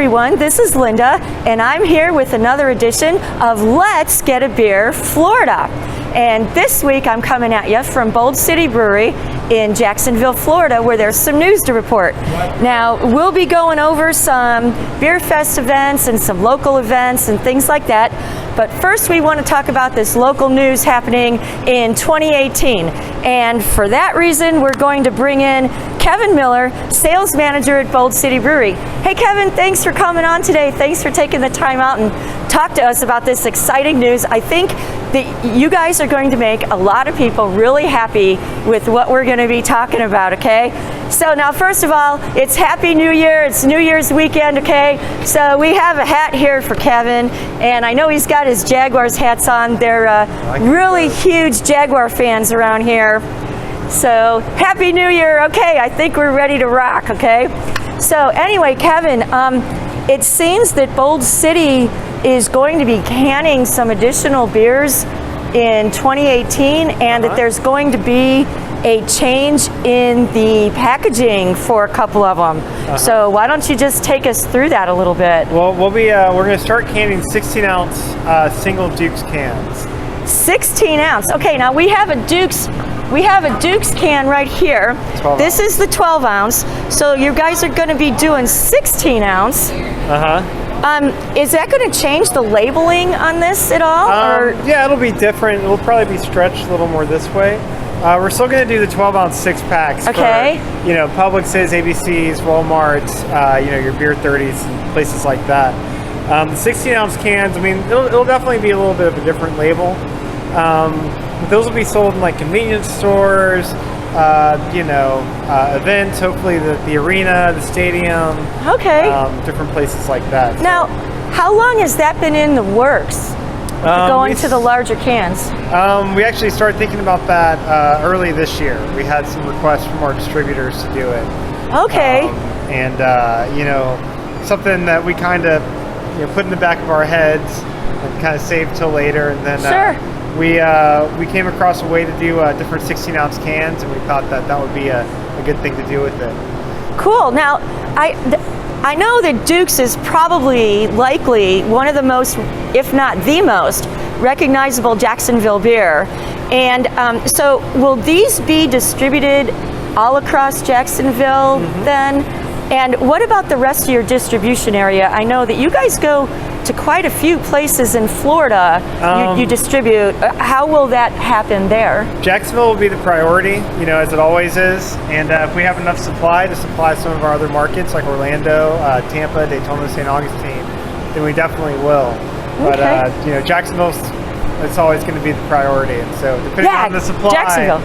everyone, this is Linda, and I'm here with another edition of Let's Get a Beer, Florida. And this week I'm coming at you from Bold City Brewery in Jacksonville, Florida, where there's some news to report. Now, we'll be going over some beer fest events and some local events and things like that. But first we want to talk about this local news happening in 2018. And for that reason, we're going to bring in Kevin Miller, sales manager at Bold City Brewery. Hey Kevin, thanks for coming on today. Thanks for taking the time out and talk to us about this exciting news. I think that you guys are going to make a lot of people really happy with what we're going to be talking about, okay? So now, first of all, it's Happy New Year. It's New Year's weekend, okay? So we have a hat here for Kevin, and I know he's got his Jaguars hats on. They're really huge Jaguar fans around here. So Happy New Year. Okay, I think we're ready to rock, okay? So anyway, Kevin, it seems that Bold City is going to be canning some additional beers in 2018, and that there's going to be a change in the packaging for a couple of them. So why don't you just take us through that a little bit? Well, we're going to start canning 16-ounce single Duke's cans. 16 ounce. Okay, now we have a Duke's can right here. This is the 12 ounce. So you guys are going to be doing 16 ounce. Is that going to change the labeling on this at all? Yeah, it'll be different. It'll probably be stretched a little more this way. We're still going to do the 12-ounce six-packs for, Publix's, ABC's, Walmart's, your Beer 30s and places like that. The 16-ounce cans, I mean, it'll definitely be a little bit of a different label. But those will be sold in like convenience stores, events, hopefully the arena, the stadium, different places like that. Now, how long has that been in the works, going to the larger cans? We actually started thinking about that early this year. We had some requests from our distributors to do it. Okay. Something that we kind of put in the back of our heads and kind of save till later, and then we came across a way to do different 16-ounce cans, and we thought that would be a good thing to do with it. Cool. Now, I know that Duke's is probably likely one of the most, if not the most, recognizable Jacksonville beer. And so will these be distributed all across Jacksonville then? And what about the rest of your distribution area? I know that you guys go to quite a few places in Florida you distribute. How will that happen there? Jacksonville will be the priority, as it always is. And if we have enough supply to supply some of our other markets like Orlando, Tampa, Daytona, St. Augustine, then we definitely will. But Jacksonville's, it's always going to be the priority. And so depending on the supply, Jacksonville.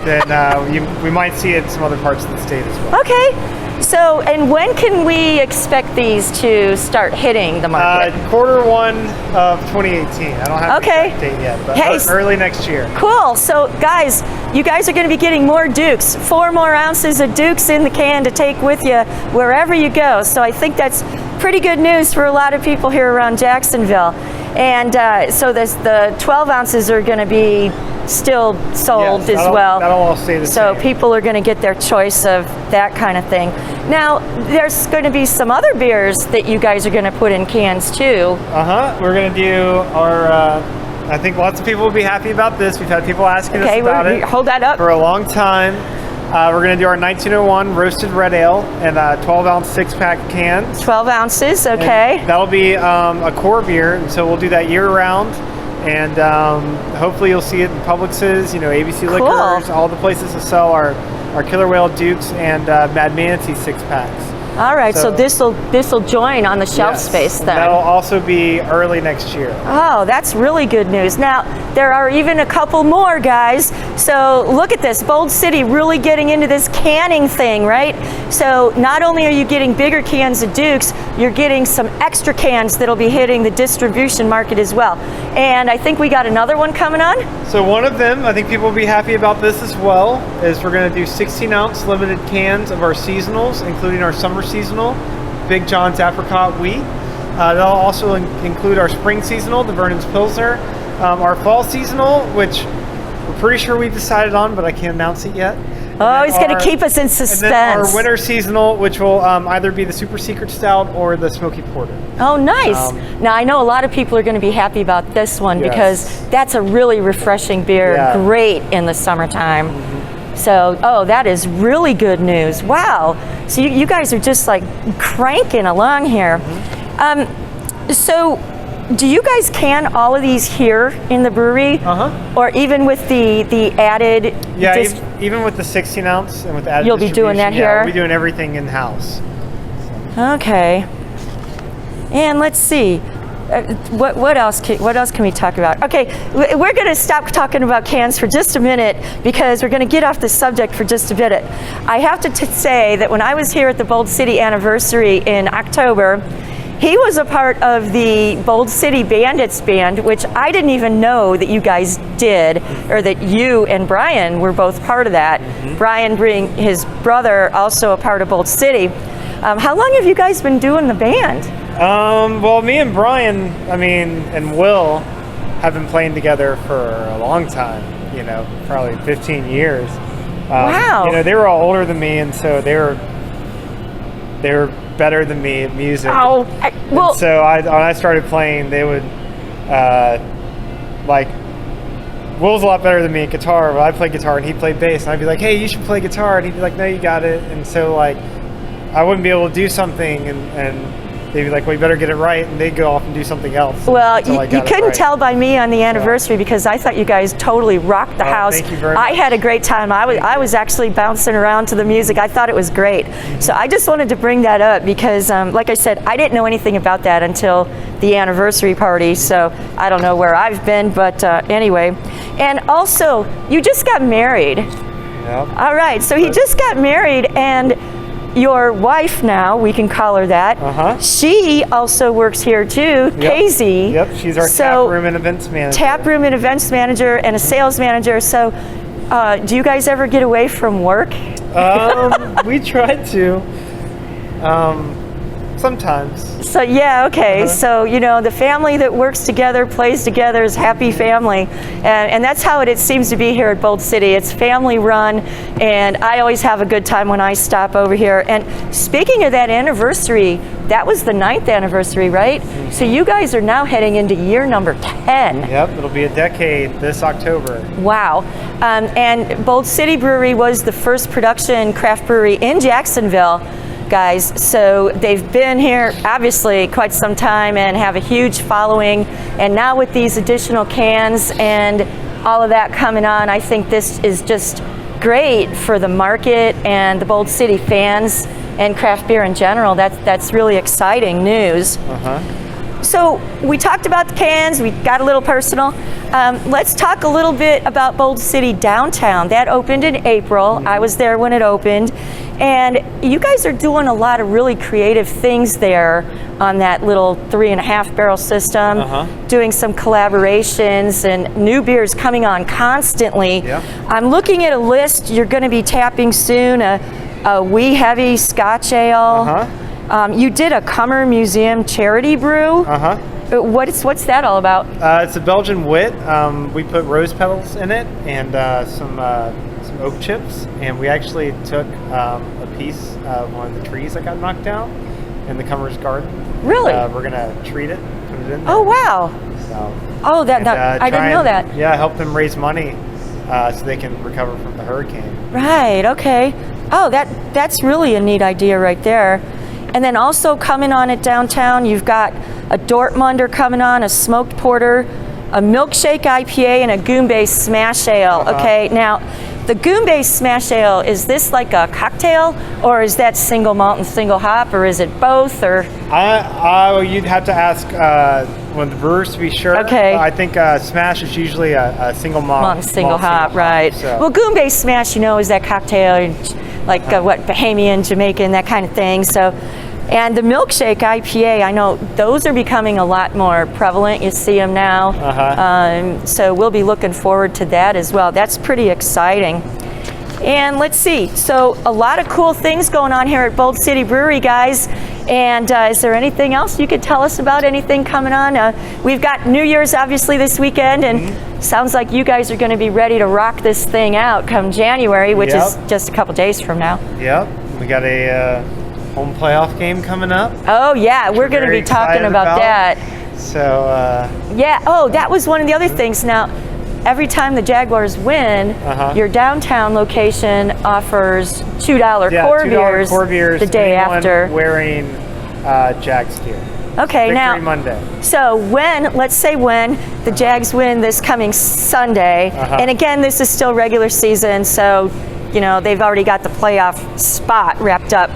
then we might see it in some other parts of the state as well. Okay. So, and when can we expect these to start hitting the market? Q1 of 2018. I don't have the exact date yet, but early next year. Cool. So guys, you guys are going to be getting more Dukes, 4 more ounces of Dukes in the can to take with you wherever you go. So I think that's pretty good news for a lot of people here around Jacksonville. And so the 12 ounces are going to be still sold as well. That'll all stay the same. So people are going to get their choice of that kind of thing. Now, there's going to be some other beers that you guys are going to put in cans too. We're going to do our, I think lots of people will be happy about this. We've had people asking us about it. Hold that up. For a long time. We're going to do our 1901 Roasted Red Ale in 12-ounce six-pack cans. 12 ounces, okay. And that'll be a core beer, and so we'll do that year-round. And hopefully you'll see it in Publix's, ABC Liquors, all the places that sell our Killer Whale Dukes and Mad Manatee six-packs. All right, so this will join on the shelf space then. That'll also be early next year. Oh, that's really good news. Now, there are even a couple more, guys. So look at this, Bold City really getting into this canning thing, right? So not only are you getting bigger cans of Dukes, you're getting some extra cans that'll be hitting the distribution market as well. And I think we got another one coming on. So one of them, I think people will be happy about this as well, is we're going to do 16-ounce limited cans of our seasonals, including our summer seasonal, Big John's Apricot Wheat. That'll also include our spring seasonal, the Vernon's Pilsner, our fall seasonal, which we're pretty sure we've decided on, but I can't announce it yet. Oh, he's going to keep us in suspense. And then our winter seasonal, which will either be the super secret stout or the smoky porter. Oh, nice. Now, I know a lot of people are going to be happy about this one because that's a really refreshing beer, great in the summertime. So, oh, that is really good news. Wow. So you guys are just like cranking along here. So, do you guys can all of these here in the brewery? Or even with the added? Yeah, even with the 16 ounce and with added you'll be doing that here? We'll be doing everything in-house. Okay. And let's see. What else can we talk about? Okay, we're going to stop talking about cans for just a minute because we're going to get off the subject for just a bit. I have to say that when I was here at the Bold City anniversary in October, he was a part of the Bold City Bandits band, which I didn't even know that you guys did, or that you and Brian were both part of that. Brian being his brother, also a part of Bold City. How long have you guys been doing the band? Well, me and Brian, and Will have been playing together for a long time, probably 15 years. Wow. They were all older than me, and so they were better than me at music. Oh, well. So when I started playing, they would, Will's a lot better than me at guitar, but I played guitar and he played bass, and I'd be like, hey, you should play guitar, and he'd be like, no, you got it. And so I wouldn't be able to do something, and they'd be like, well, you better get it right, and they'd go off and do something else. Well, you couldn't tell by me on the anniversary because I thought you guys totally rocked the house. Thank you very much. I had a great time. I was actually bouncing around to the music. I thought it was great. So I just wanted to bring that up because, like I said, I didn't know anything about that until the anniversary party. So I don't know where I've been, but anyway. And also, you just got married. Yep. All right. So he just got married, and your wife now, we can call her that. She also works here too, Casey. Yep, she's our tap room and events manager. Tap room and events manager and a sales manager. So do you guys ever get away from work? We try to. Sometimes. So yeah, okay. So the family that works together, plays together, is happy family, and that's how it seems to be here at Bold City. It's family run, and I always have a good time when I stop over here. And speaking of that anniversary, that was the 9th anniversary, right? So you guys are now heading into year number 10. Yep, it'll be a decade this October. Wow. And Bold City Brewery was the first production craft brewery in Jacksonville, guys. So they've been here obviously quite some time and have a huge following, and now with these additional cans and all of that coming on, I think this is just great for the market and the Bold City fans and craft beer in general. That's really exciting news. So we talked about the cans, we got a little personal. Let's talk a little bit about Bold City Downtown. That opened in April. I was there when it opened. And you guys are doing a lot of really creative things there on that little 3.5 barrel system, doing some collaborations and new beers coming on constantly. I'm looking at a list. You're going to be tapping soon a wee heavy Scotch ale. You did a Comin Museum charity brew. What's that all about? It's a Belgian wit. We put rose petals in it and some oak chips, and we actually took a piece of one of the trees that got knocked down in the Comer's garden. Really? We're gonna treat it, put it in there. Oh wow! So, I didn't know that. Yeah, help them raise money so they can recover from the hurricane. Right. Okay. Oh, that's really a neat idea right there. And then also coming on at downtown, you've got a Dortmunder coming on, a smoked porter, a milkshake IPA, and a Goombay Smash Ale. Okay, now the Goombay Smash Ale, is this like a cocktail, or is that single malt and single hop, or is it both? Or you'd have to ask one of the brewers to be sure. Okay. I think Smash is usually a single malt and single hop, right? So. Well, Goombay Smash, is that cocktail, like Bahamian, Jamaican, that kind of thing. So. And the milkshake IPA, I know those are becoming a lot more prevalent. You see them now. So we'll be looking forward to that as well. That's pretty exciting. And let's see. So a lot of cool things going on here at Bold City Brewery, guys. And is there anything else you could tell us about, anything coming on? We've got New Year's obviously this weekend, and sounds like you guys are going to be ready to rock this thing out come January, which is just a couple days from now. Yep, we got a home playoff game coming up. Oh yeah, we're going to be talking about that. So yeah, oh, that was one of the other things. Now, every time the Jaguars win, your downtown location offers $2 core beers the day after. Wearing Jags gear. Okay, Victory now Monday. So let's say when the Jags win this coming Sunday, and again, this is still regular season, so you know they've already got the playoff spot wrapped up.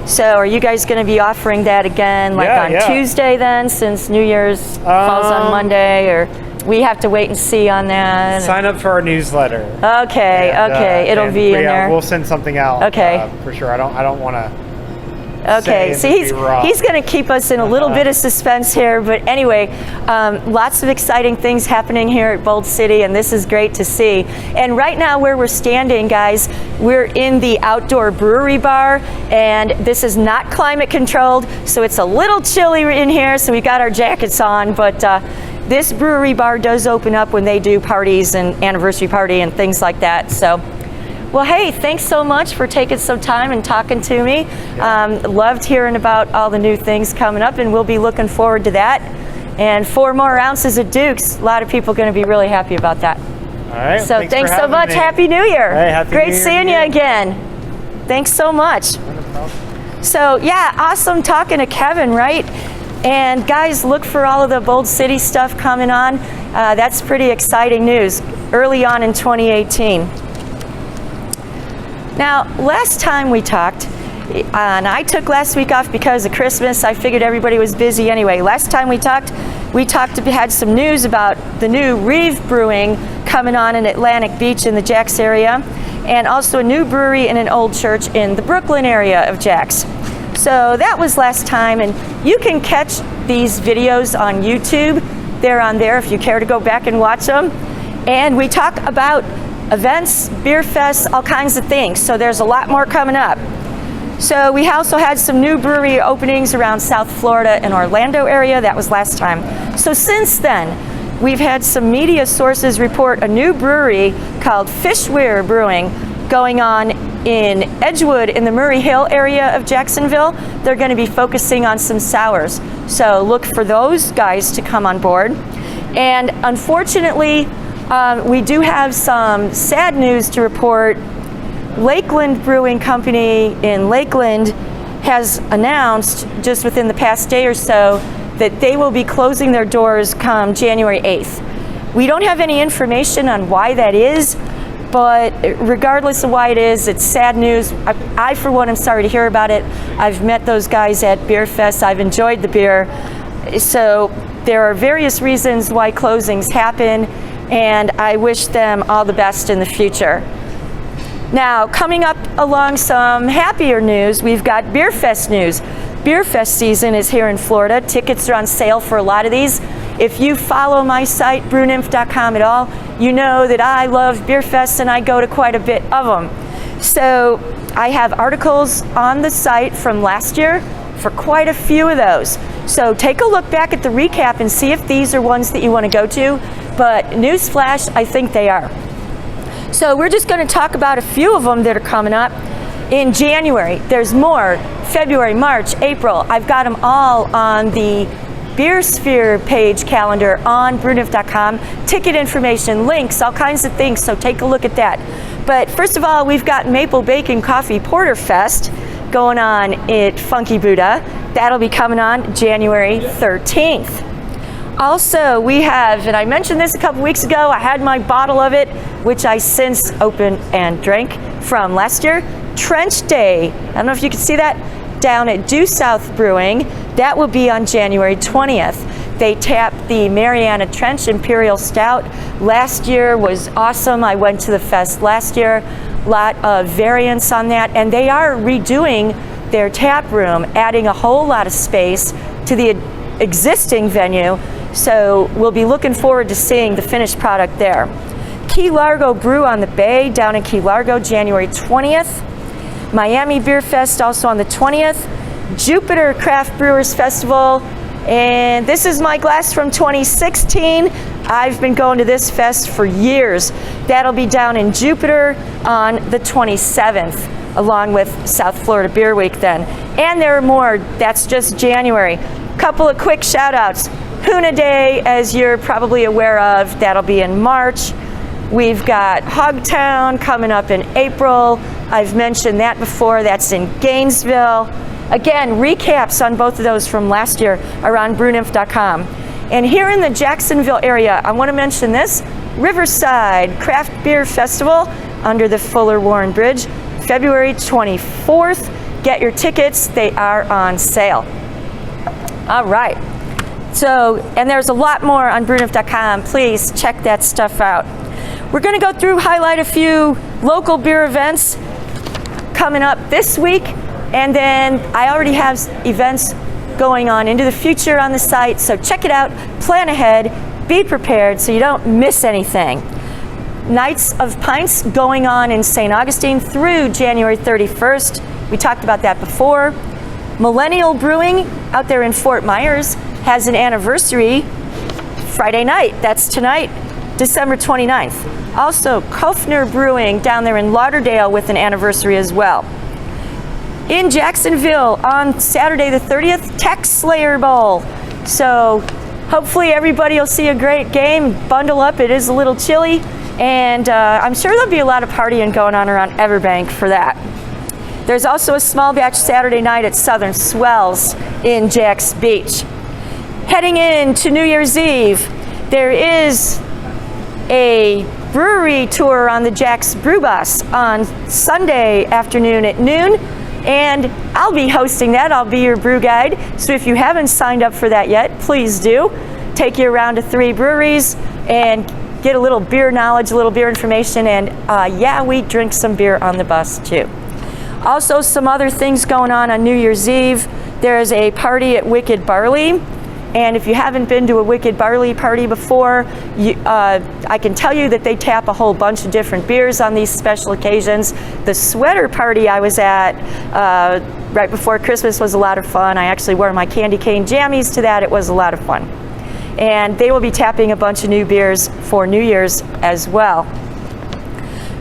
So are you guys going to be offering that again, like on Tuesday then, since New Year's falls on Monday, or we have to wait and see on that? Sign up for our newsletter. Okay, okay, it'll be in there. We'll send something out. Okay, for sure. I don't want to. Okay, so he's going to keep us in a little bit of suspense here, but anyway, lots of exciting things happening here at Bold City, and this is great to see. And right now where we're standing, guys, we're in the outdoor brewery bar, and this is not climate controlled, so it's a little chilly in here, so we got our jackets on, but this brewery bar does open up when they do parties and anniversary party and things like that. So, well, hey, thanks so much for taking some time and talking to me. Loved hearing about all the new things coming up, and we'll be looking forward to that. And 4 more ounces of Dukes. A lot of people are going to be really happy about that. All right. So thanks so much. Me. Happy New Year. Hey, happy Great New Year seeing you again. Thanks so much. So yeah, awesome talking to Kevin, right? And guys, look for all of the Bold City stuff coming on. That's pretty exciting news early on in 2018. Now, last time we talked, and I took last week off because of Christmas. I figured everybody was busy anyway. Last time we had some news about the new Reeve Brewing coming on in Atlantic Beach in the Jax area, and also a new brewery in an old church in the Brooklyn area of Jax. So that was last time, and you can catch these videos on YouTube. They're on there if you care to go back and watch them. And we talk about events, beer fests, all kinds of things. So there's a lot more coming up. So we also had some new brewery openings around South Florida and Orlando area. That was last time. So since then, we've had some media sources report a new brewery called Fishweir Brewing going on in Edgewood in the Murray Hill area of Jacksonville. They're going to be focusing on some sours. So look for those guys to come on board. And unfortunately, we do have some sad news to report. Lakeland Brewing Company in Lakeland has announced just within the past day or so that they will be closing their doors come January 8th. We don't have any information on why that is, but regardless of why it is, it's sad news. I for one, am sorry to hear about it. I've met those guys at Beer Fest. I've enjoyed the beer. So there are various reasons why closings happen, and I wish them all the best in the future. Now, coming up along some happier news, we've got Beer Fest news. Beer Fest season is here in Florida. Tickets are on sale for a lot of these. If you follow my site, BrewNymph.com at all, you know that I love Beer Fest and I go to quite a bit of them. So I have articles on the site from last year for quite a few of those. So take a look back at the recap and see if these are ones that you want to go to. But newsflash, I think they are. So we're just going to talk about a few of them that are coming up. In January, there's more. February, March, April, I've got them all on the Beer Sphere page calendar on BrewNymph.com. Ticket information, links, all kinds of things, so take a look at that. But first of all, we've got Maple Bacon Coffee Porter Fest going on at Funky Buddha. That'll be coming on January 13th. Also, we have, and I mentioned this a couple weeks ago, I had my bottle of it, which I since opened and drank from last year, Trench Day. I don't know if you can see that, down at Due South Brewing. That will be on January 20th. They tapped the Mariana Trench Imperial Stout. Last year was awesome. I went to the fest last year. A lot of variants on that, and they are redoing their tap room, adding a whole lot of space to the existing venue. So we'll be looking forward to seeing the finished product there. Key Largo Brew on the Bay down in Key Largo, January 20th. Miami Beer Fest also on the 20th. Jupiter Craft Brewers Festival. And this is my glass from 2016. I've been going to this fest for years. That'll be down in Jupiter on the 27th, along with South Florida Beer Week then. And there are more, that's just January. Couple of quick shout outs. Huna Day, as you're probably aware of, that'll be in March. We've got Hogtown coming up in April. I've mentioned that before, that's in Gainesville. Again, recaps on both of those from last year are on BrewNymph.com. And here in the Jacksonville area, I want to mention this, Riverside Craft Beer Festival under the Fuller Warren Bridge, February 24th. Get your tickets, they are on sale. All right, so, and there's a lot more on BrewNymph.com. Please check that stuff out. We're going to go through, highlight a few local beer events coming up this week. And then I already have events going on into the future on the site, so check it out, plan ahead, be prepared so you don't miss anything. Nights of Pints going on in St. Augustine through January 31st. We talked about that before. Millennial Brewing out there in Fort Myers has an anniversary Friday night. That's tonight, December 29th. Also, Kofner Brewing down there in Lauderdale with an anniversary as well. In Jacksonville on Saturday the 30th, Tech Slayer Bowl. So hopefully everybody will see a great game. Bundle up, it is a little chilly. And I'm sure there'll be a lot of partying going on around Everbank for that. There's also a small batch Saturday night at Southern Swells in Jax Beach. Heading into New Year's Eve, there is a brewery tour on the Jax Brew Bus on Sunday afternoon at noon. And I'll be hosting that. I'll be your brew guide. So if you haven't signed up for that yet, please do. Take you around to 3 breweries and get a little beer knowledge, a little beer information, and yeah, we drink some beer on the bus too. Also, some other things going on New Year's Eve. There is a party at Wicked Barley. And if you haven't been to a Wicked Barley party before, I can tell you that they tap a whole bunch of different beers on these special occasions. The sweater party I was at right before Christmas was a lot of fun. I actually wore my candy cane jammies to that. It was a lot of fun. And they will be tapping a bunch of new beers for New Year's as well.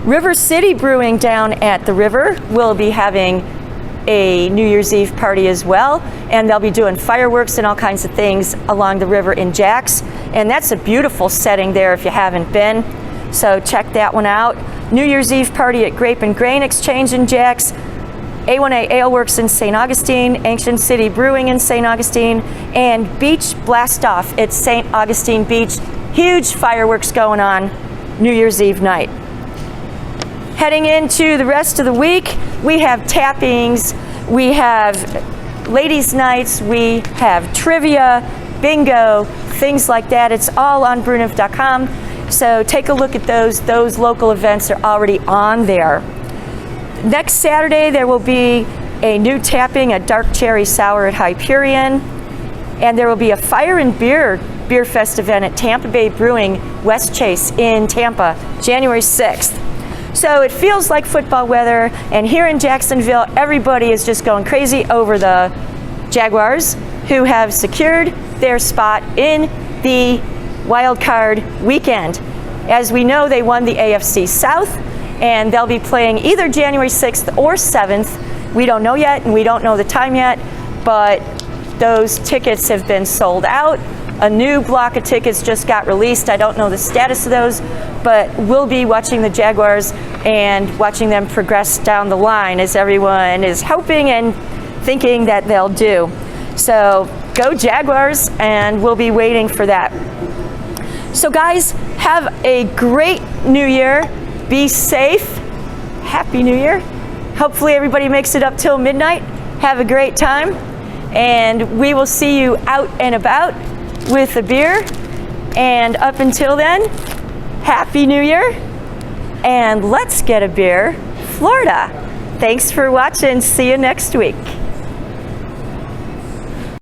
River City Brewing down at the river will be having a New Year's Eve party as well, and they'll be doing fireworks and all kinds of things along the river in Jax, and that's a beautiful setting there if you haven't been, so check that one out. New Year's Eve party at Grape and Grain Exchange in Jax, A1A Ale Works in St. Augustine, Ancient City Brewing in St. Augustine, and Beach Blast Off at St. Augustine Beach. Huge fireworks going on New Year's Eve night. Heading into the rest of the week, we have tappings, we have ladies' nights, we have trivia, bingo, things like that. It's all on BrewNymph.com, so take a look at those. Those local events are already on there. Next Saturday, there will be a new tapping, a dark cherry sour at Hyperion, and there will be a Fire and Beer Fest event at Tampa Bay Brewing, West Chase in Tampa, January 6th. So it feels like football weather, and here in Jacksonville, everybody is just going crazy over the Jaguars, who have secured their spot in the wild card weekend. As we know, they won the AFC South, and they'll be playing either January 6th or 7th. We don't know yet, and we don't know the time yet, but those tickets have been sold out. A new block of tickets just got released. I don't know the status of those, but we'll be watching the Jaguars and watching them progress down the line, as everyone is hoping and thinking that they'll do. So go Jaguars, and we'll be waiting for that. So guys, have a great New Year. Be safe. Happy New Year. Hopefully everybody makes it up till midnight. Have a great time, and we will see you out and about with a beer. And up until then, Happy New Year, and let's get a beer, Florida. Thanks for watching. See you next week.